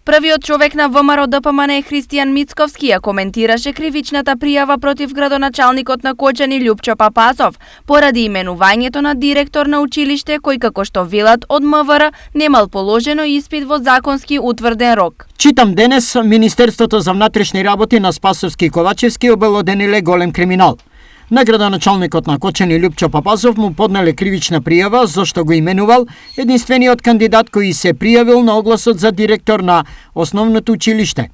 Првиот човек на ВМРО ДПМН Христијан Мицковски ја коментираше кривичната пријава против градоначалникот на Кочани Љупчо Папазов поради именувањето на директор на училиште кој, како што велат од МВР, немал положено испит во законски утврден рок. Читам денес Министерството за внатрешни работи на Спасовски и Ковачевски обелодениле голем криминал. На градоначалникот на Кочани Љупчо Папазов му поднеле кривична пријава зашто го именувал единствениот кандидат кој се пријавил на огласот за директор на основното училиште.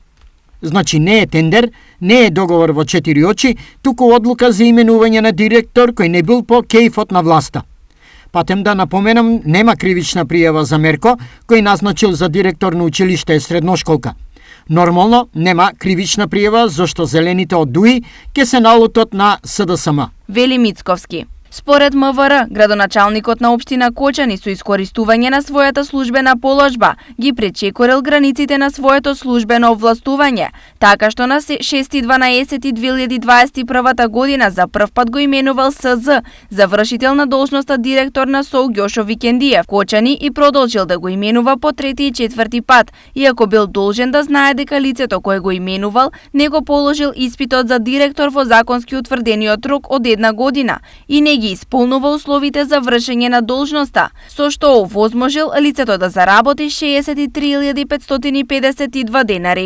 Значи не е тендер, не е договор во 4 очи, туку одлука за именување на директор кој не бил по кејфот на власта. Патем да напоменам, нема кривична пријава за Мерко, кој назначил за директор на училиште средношколка. Нормално нема кривична пријава зашто зелените од ДУИ ке се налутот на СДСМ. Вели Мицковски. Според МВР, градоначалникот на општина Кочани со искористување на својата службена положба ги пречекорил границите на своето службено овластување, така што на 6.12.2021 година за прв пат го именувал СЗ за вршител на должноста директор на СОУ Ѓошо Викендиев Кочани и продолжил да го именува по трети и четврти пат, иако бил должен да знае дека лицето кое го именувал не го положил испитот за директор во законски утврдениот рок од 1 година и не ги исполнува условите за вршење на должноста, со што овозможил лицето да заработи 63.552 денари.